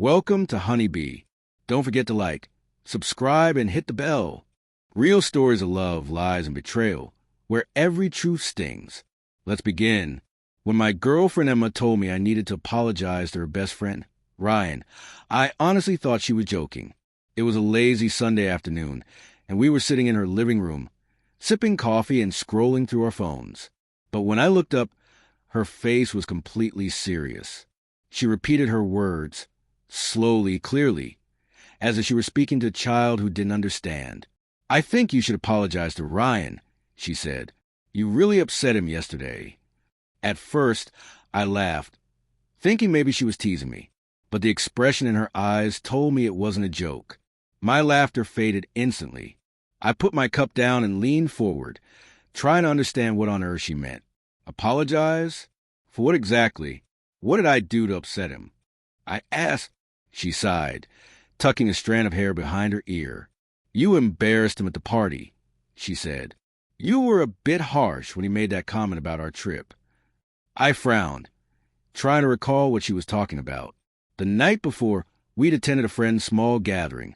Welcome to Honeybee. Don't forget to like, subscribe, and hit the bell. Real stories of love, lies, and betrayal, where every truth stings. Let's begin. When my girlfriend Emma told me I needed to apologize to her best friend, Ryan, I honestly thought she was joking. It was a lazy Sunday afternoon, and we were sitting in her living room, sipping coffee and scrolling through our phones. But when I looked up, her face was completely serious. She repeated her words, slowly, clearly, as if she were speaking to a child who didn't understand. "I think you should apologize to Ryan," she said. "You really upset him yesterday." At first, I laughed, thinking maybe she was teasing me, but the expression in her eyes told me it wasn't a joke. My laughter faded instantly. I put my cup down and leaned forward, trying to understand what on earth she meant. Apologize? For what exactly? What did I do to upset him? I asked. She sighed, tucking a strand of hair behind her ear. "You embarrassed him at the party," she said. "You were a bit harsh when he made that comment about our trip." I frowned, trying to recall what she was talking about. The night before, we'd attended a friend's small gathering,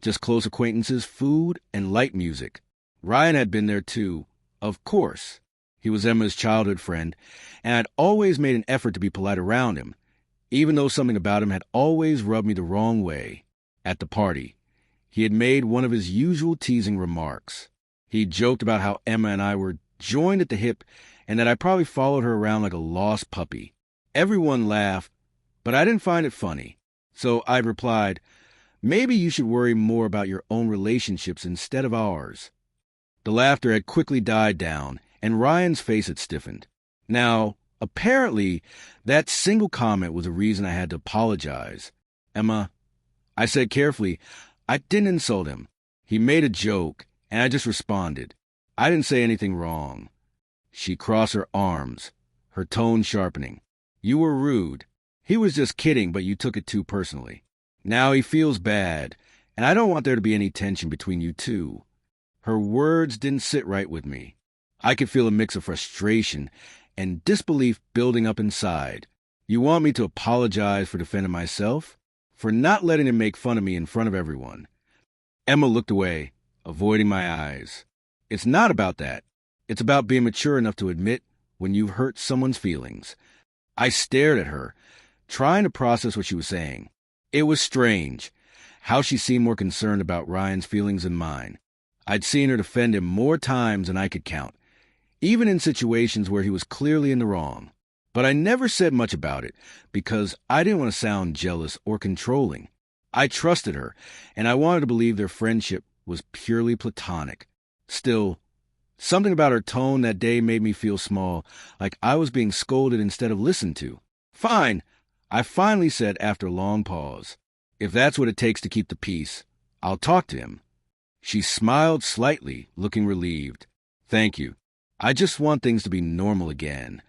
just close acquaintances, food, and light music. Ryan had been there too, of course. He was Emma's childhood friend, and I'd always made an effort to be polite around him, even though something about him had always rubbed me the wrong way. At the party, he had made one of his usual teasing remarks. He joked about how Emma and I were joined at the hip and that I probably followed her around like a lost puppy. Everyone laughed, but I didn't find it funny. So I'd replied, "Maybe you should worry more about your own relationships instead of ours." The laughter had quickly died down, and Ryan's face had stiffened. Now, apparently, that single comment was a reason I had to apologize. "Emma," I said carefully, "I didn't insult him. He made a joke, and I just responded. I didn't say anything wrong." She crossed her arms, her tone sharpening. "You were rude. He was just kidding, but you took it too personally. Now he feels bad, and I don't want there to be any tension between you two." Her words didn't sit right with me. I could feel a mix of frustration and disbelief building up inside. "You want me to apologize for defending myself? For not letting him make fun of me in front of everyone?" Emma looked away, avoiding my eyes. "It's not about that. It's about being mature enough to admit when you've hurt someone's feelings." I stared at her, trying to process what she was saying. It was strange, how she seemed more concerned about Ryan's feelings than mine. I'd seen her defend him more times than I could count, even in situations where he was clearly in the wrong. But I never said much about it, because I didn't want to sound jealous or controlling. I trusted her, and I wanted to believe their friendship was purely platonic. Still, something about her tone that day made me feel small, like I was being scolded instead of listened to. "Fine," I finally said after a long pause. "If that's what it takes to keep the peace, I'll talk to him." She smiled slightly, looking relieved. "Thank you. I just want things to be normal again."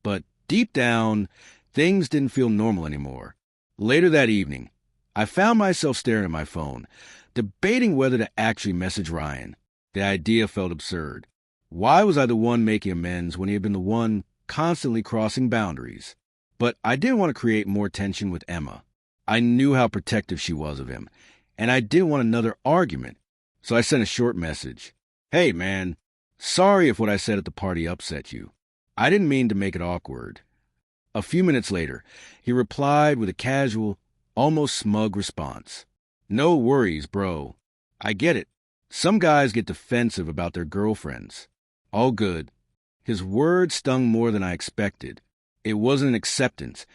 But deep down, things didn't feel normal anymore. Later that evening, I found myself staring at my phone, debating whether to actually message Ryan. The idea felt absurd. Why was I the one making amends when he had been the one constantly crossing boundaries? But I didn't want to create more tension with Emma. I knew how protective she was of him, and I didn't want another argument. So I sent a short message. "Hey, man. Sorry if what I said at the party upset you. I didn't mean to make it awkward." A few minutes later, he replied with a casual, almost smug response. "No worries, bro. I get it. Some guys get defensive about their girlfriends. All good." His words stung more than I expected. It wasn't an acceptance.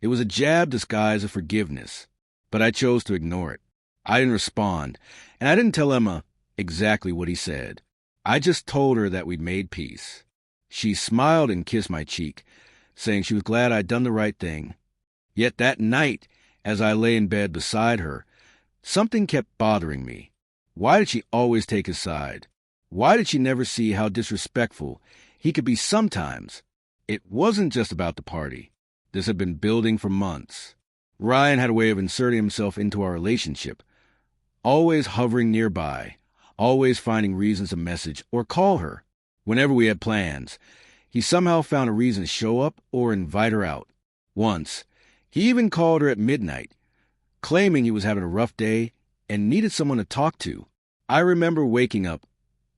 It was a jab disguised as forgiveness. But I chose to ignore it. I didn't respond, and I didn't tell Emma exactly what he said. I just told her that we'd made peace. She smiled and kissed my cheek, saying she was glad I'd done the right thing. Yet that night, as I lay in bed beside her, something kept bothering me. Why did she always take his side? Why did she never see how disrespectful he could be sometimes? It wasn't just about the party. This had been building for months. Ryan had a way of inserting himself into our relationship, always hovering nearby, always finding reasons to message or call her. Whenever we had plans, he somehow found a reason to show up or invite her out. Once, he even called her at midnight, claiming he was having a rough day and needed someone to talk to. I remember waking up,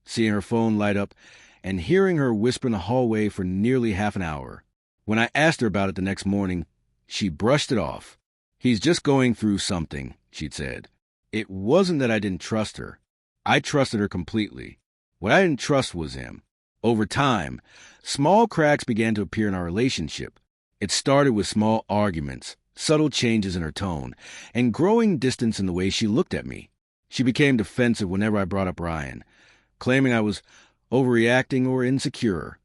seeing her phone light up, and hearing her whisper in the hallway for nearly half an hour. When I asked her about it the next morning, she brushed it off. "He's just going through something," she'd said. It wasn't that I didn't trust her. I trusted her completely. What I didn't trust was him. Over time, small cracks began to appear in our relationship. It started with small arguments, subtle changes in her tone, and growing distance in the way she looked at me. She became defensive whenever I brought up Ryan, claiming I was overreacting or insecure.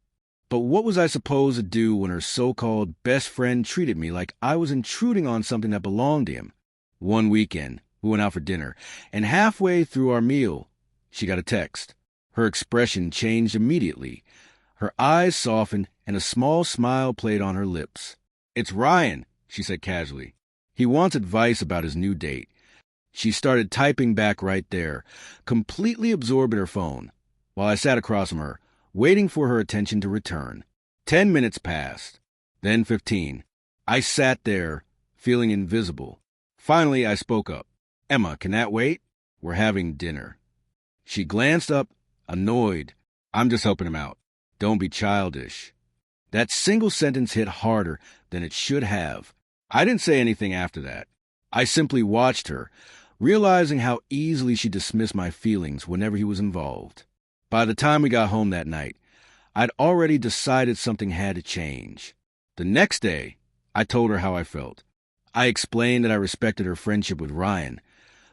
But what was I supposed to do when her so-called best friend treated me like I was intruding on something that belonged to him? One weekend, we went out for dinner, and halfway through our meal, she got a text. Her expression changed immediately. Her eyes softened, and a small smile played on her lips. "It's Ryan," she said casually. "He wants advice about his new date." She started typing back right there, completely absorbed in her phone, while I sat across from her, waiting for her attention to return. 10 minutes passed, then 15. I sat there, feeling invisible. Finally, I spoke up. "Emma, can that wait? We're having dinner." She glanced up, annoyed. "I'm just helping him out. Don't be childish." That single sentence hit harder than it should have. I didn't say anything after that. I simply watched her, realizing how easily she dismissed my feelings whenever he was involved. By the time we got home that night, I'd already decided something had to change. The next day, I told her how I felt. I explained that I respected her friendship with Ryan,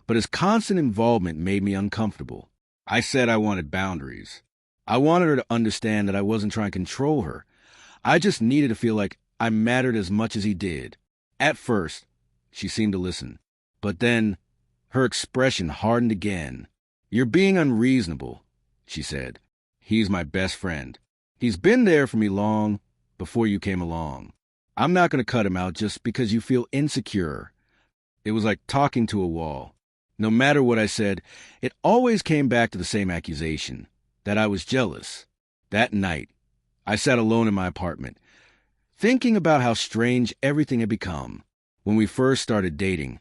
but his constant involvement made me uncomfortable. I said I wanted boundaries. I wanted her to understand that I wasn't trying to control her. I just needed to feel like I mattered as much as he did. At first, she seemed to listen, but then her expression hardened again. "You're being unreasonable," she said. "He's my best friend. He's been there for me long before you came along. I'm not going to cut him out just because you feel insecure." It was like talking to a wall. No matter what I said, it always came back to the same accusation, that I was jealous. That night, I sat alone in my apartment, thinking about how strange everything had become. When we first started dating,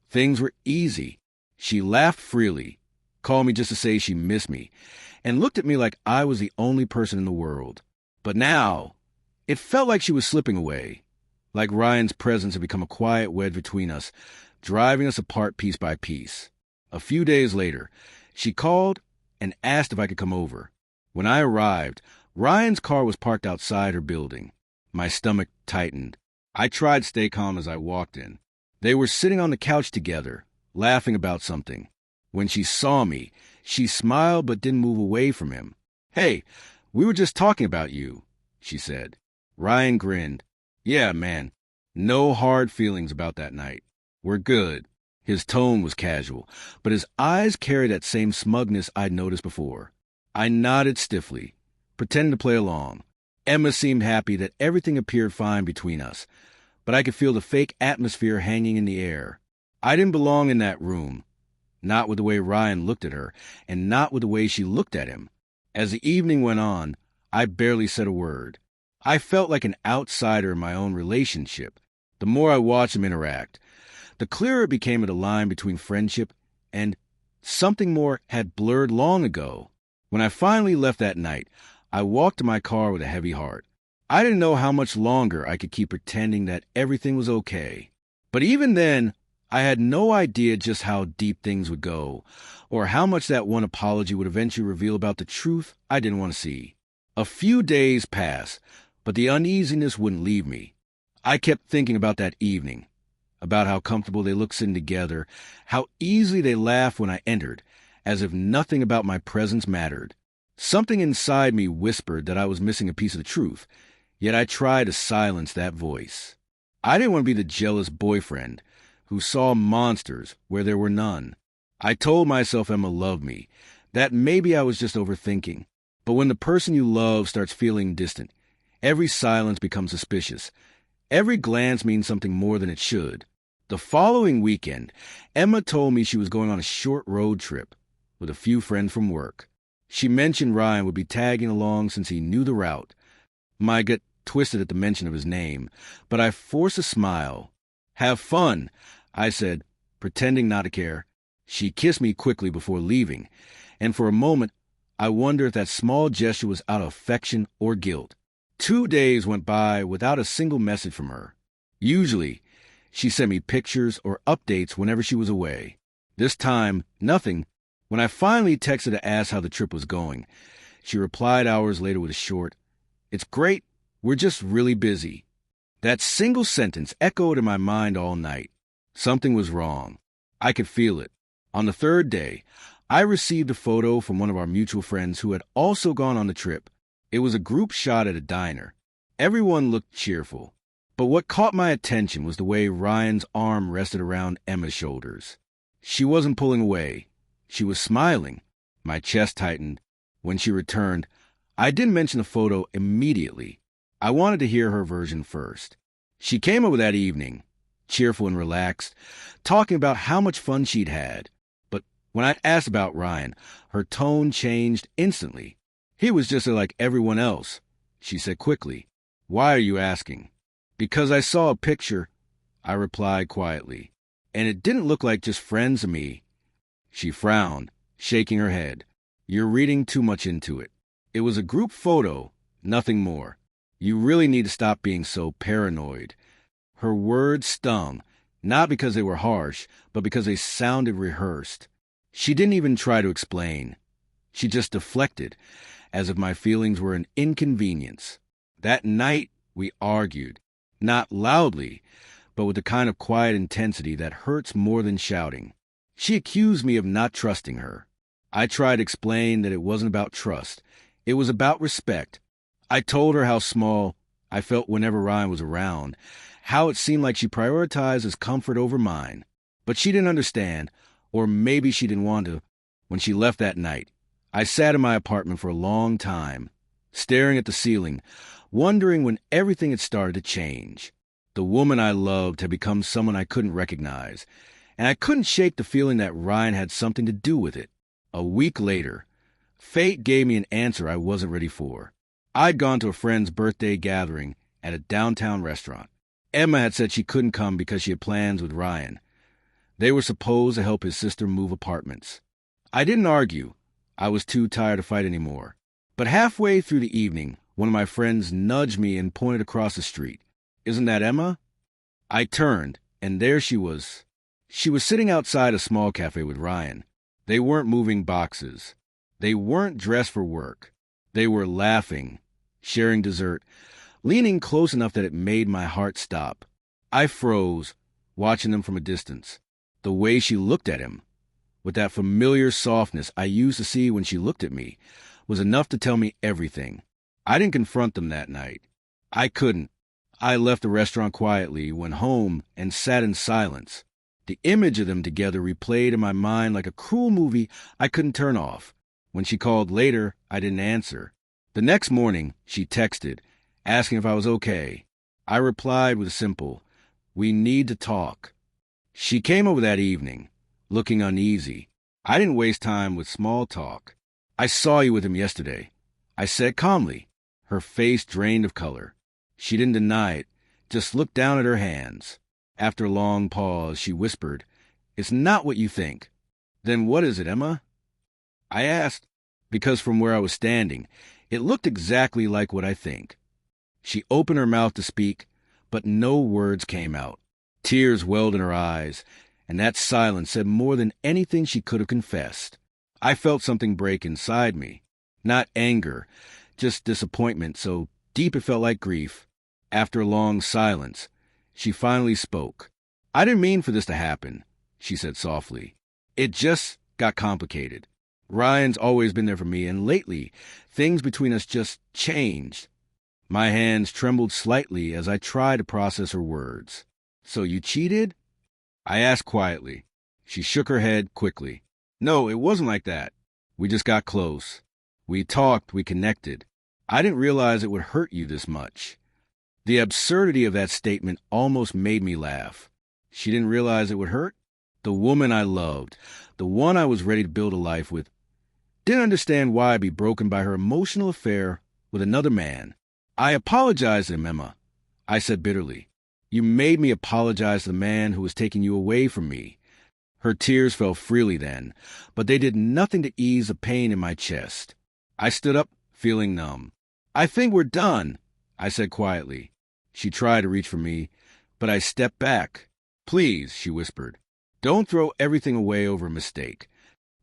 things were easy. She laughed freely, called me just to say she missed me, and looked at me like I was the only person in the world. But now, it felt like she was slipping away, like Ryan's presence had become a quiet wedge between us, driving us apart piece by piece. A few days later, she called and asked if I could come over. When I arrived, Ryan's car was parked outside her building. My stomach tightened. I tried to stay calm as I walked in. They were sitting on the couch together, laughing about something. When she saw me, she smiled but didn't move away from him. "Hey, we were just talking about you," she said. Ryan grinned. "Yeah, man. No hard feelings about that night. We're good." His tone was casual, but his eyes carried that same smugness I'd noticed before. I nodded stiffly, pretending to play along. Emma seemed happy that everything appeared fine between us, but I could feel the fake atmosphere hanging in the air. I didn't belong in that room, not with the way Ryan looked at her, and not with the way she looked at him. As the evening went on, I barely said a word. I felt like an outsider in my own relationship. The more I watched them interact, the clearer it became that the line between friendship and something more had blurred long ago. When I finally left that night, I walked to my car with a heavy heart. I didn't know how much longer I could keep pretending that everything was okay. But even then, I had no idea just how deep things would go, or how much that one apology would eventually reveal about the truth I didn't want to see. A few days passed, but the uneasiness wouldn't leave me. I kept thinking about that evening, about how comfortable they looked sitting together, how easily they laughed when I entered, as if nothing about my presence mattered. Something inside me whispered that I was missing a piece of the truth, yet I tried to silence that voice. I didn't want to be the jealous boyfriend who saw monsters where there were none. I told myself Emma loved me, that maybe I was just overthinking. But when the person you love starts feeling distant, every silence becomes suspicious. Every glance means something more than it should. The following weekend, Emma told me she was going on a short road trip with a few friends from work. She mentioned Ryan would be tagging along since he knew the route. My gut twisted at the mention of his name, but I forced a smile. "Have fun," I said, pretending not to care. She kissed me quickly before leaving, and for a moment, I wondered if that small gesture was out of affection or guilt. 2 days went by without a single message from her. Usually, she sent me pictures or updates whenever she was away. This time, nothing. When I finally texted to ask how the trip was going, she replied hours later with a short, "It's great, we're just really busy." That single sentence echoed in my mind all night. Something was wrong. I could feel it. On the third day, I received a photo from one of our mutual friends who had also gone on the trip. It was a group shot at a diner. Everyone looked cheerful. But what caught my attention was the way Ryan's arm rested around Emma's shoulders. She wasn't pulling away. She was smiling. My chest tightened. When she returned, I didn't mention the photo immediately. I wanted to hear her version first. She came over that evening, cheerful and relaxed, talking about how much fun she'd had. But when I asked about Ryan, her tone changed instantly. "He was just like everyone else," she said quickly. "Why are you asking?" "Because I saw a picture," I replied quietly, "and it didn't look like just friends to me." She frowned, shaking her head. "You're reading too much into it. It was a group photo, nothing more. You really need to stop being so paranoid." Her words stung, not because they were harsh, but because they sounded rehearsed. She didn't even try to explain. She just deflected, as if my feelings were an inconvenience. That night, we argued. Not loudly, but with the kind of quiet intensity that hurts more than shouting. She accused me of not trusting her. I tried to explain that it wasn't about trust. It was about respect. I told her how small I felt whenever Ryan was around, how it seemed like she prioritized his comfort over mine. But she didn't understand, or maybe she didn't want to. When she left that night, I sat in my apartment for a long time, staring at the ceiling, wondering when everything had started to change. The woman I loved had become someone I couldn't recognize, and I couldn't shake the feeling that Ryan had something to do with it. A week later, fate gave me an answer I wasn't ready for. I'd gone to a friend's birthday gathering at a downtown restaurant. Emma had said she couldn't come because she had plans with Ryan. They were supposed to help his sister move apartments. I didn't argue. I was too tired to fight anymore. But halfway through the evening, one of my friends nudged me and pointed across the street. "Isn't that Emma?" I turned, and there she was. She was sitting outside a small cafe with Ryan. They weren't moving boxes. They weren't dressed for work. They were laughing, sharing dessert, leaning close enough that it made my heart stop. I froze, watching them from a distance. The way she looked at him, with that familiar softness I used to see when she looked at me, was enough to tell me everything. I didn't confront them that night. I couldn't. I left the restaurant quietly, went home, and sat in silence. The image of them together replayed in my mind like a cruel movie I couldn't turn off. When she called later, I didn't answer. The next morning, she texted, asking if I was okay. I replied with a simple, "We need to talk." She came over that evening, looking uneasy. I didn't waste time with small talk. "I saw you with him yesterday," I said calmly. Her face drained of color. She didn't deny it, just looked down at her hands. After a long pause, she whispered, "It's not what you think." "Then what is it, Emma?" I asked, because from where I was standing, it looked exactly like what I think. She opened her mouth to speak, but no words came out. Tears welled in her eyes, and that silence said more than anything she could have confessed. I felt something break inside me. Not anger, just disappointment, so deep it felt like grief. After a long silence, she finally spoke. "I didn't mean for this to happen," she said softly. "It just got complicated. Ryan's always been there for me, and lately, things between us just changed." My hands trembled slightly as I tried to process her words. "So you cheated?" I asked quietly. She shook her head quickly. "No, it wasn't like that. We just got close. We talked, we connected. I didn't realize it would hurt you this much." The absurdity of that statement almost made me laugh. She didn't realize it would hurt? The woman I loved, the one I was ready to build a life with, didn't understand why I'd be broken by her emotional affair with another man. "I apologized to him, Emma," I said bitterly. "You made me apologize to the man who was taking you away from me. Her tears fell freely then, but they did nothing to ease the pain in my chest. I stood up, feeling numb. "I think we're done," I said quietly. She tried to reach for me, but I stepped back. "Please," she whispered, "don't throw everything away over a mistake."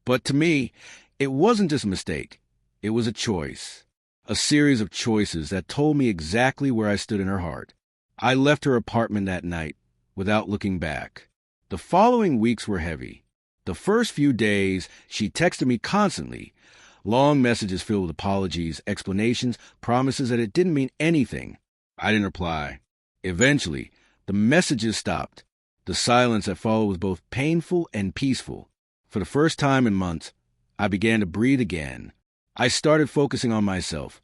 But to me, it wasn't just a mistake. It was a choice. A series of choices that told me exactly where I stood in her heart. I left her apartment that night without looking back. The following weeks were heavy. The first few days, she texted me constantly. Long messages filled with apologies, explanations, promises that it didn't mean anything. I didn't reply. Eventually, the messages stopped. The silence that followed was both painful and peaceful. For the first time in months, I began to breathe again. I started focusing on myself,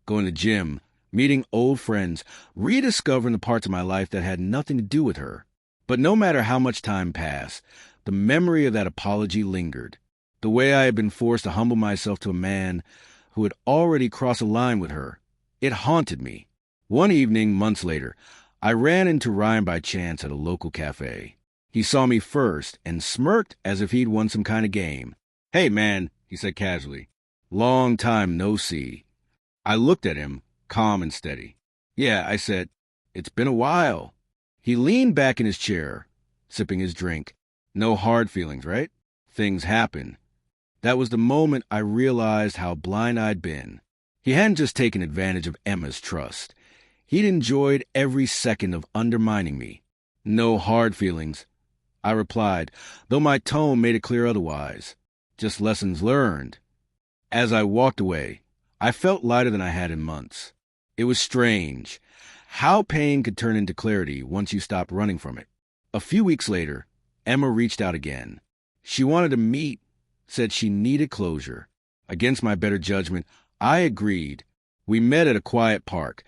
going to the gym, meeting old friends, rediscovering the parts of my life that had nothing to do with her. But no matter how much time passed, the memory of that apology lingered. The way I had been forced to humble myself to a man who had already crossed a line with her. It haunted me. One evening, months later, I ran into Ryan by chance at a local cafe. He saw me first and smirked as if he'd won some kind of game. "Hey, man," he said casually. "Long time no see." I looked at him, calm and steady. "Yeah," I said. "It's been a while." He leaned back in his chair, sipping his drink. "No hard feelings, right? Things happen." That was the moment I realized how blind I'd been. He hadn't just taken advantage of Emma's trust. He'd enjoyed every second of undermining me. "No hard feelings," I replied, though my tone made it clear otherwise. "Just lessons learned." As I walked away, I felt lighter than I had in months. It was strange how pain could turn into clarity once you stopped running from it. A few weeks later, Emma reached out again. She wanted to meet, said she needed closure. Against my better judgment, I agreed. We met at a quiet park,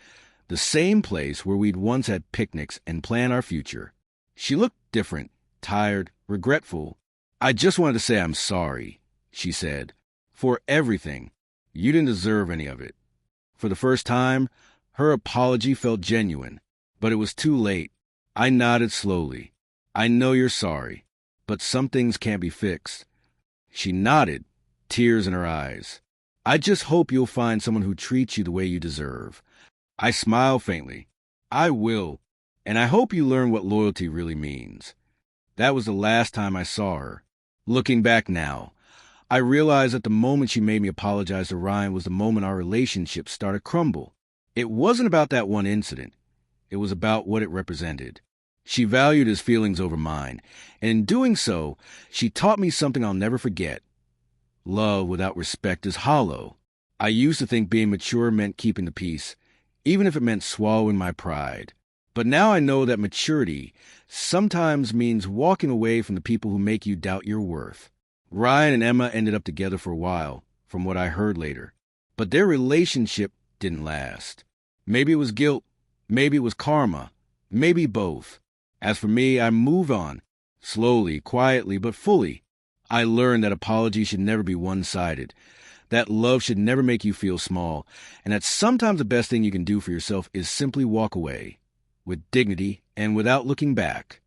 the same place where we'd once had picnics and planned our future. She looked different, tired, regretful. "I just wanted to say I'm sorry," she said, "for everything. You didn't deserve any of it." For the first time, her apology felt genuine, but it was too late. I nodded slowly. "I know you're sorry, but some things can't be fixed." She nodded, tears in her eyes. "I just hope you'll find someone who treats you the way you deserve." I smiled faintly. "I will, and I hope you learn what loyalty really means." That was the last time I saw her. Looking back now, I realized that the moment she made me apologize to Ryan was the moment our relationship started to crumble. It wasn't about that one incident. It was about what it represented. She valued his feelings over mine, and in doing so, she taught me something I'll never forget. Love without respect is hollow. I used to think being mature meant keeping the peace, even if it meant swallowing my pride. But now I know that maturity sometimes means walking away from the people who make you doubt your worth. Ryan and Emma ended up together for a while, from what I heard later. But their relationship didn't last. Maybe it was guilt, maybe it was karma, maybe both. As for me, I moved on, slowly, quietly, but fully. I learned that apology should never be one-sided, that love should never make you feel small, and that sometimes the best thing you can do for yourself is simply walk away, with dignity and without looking back.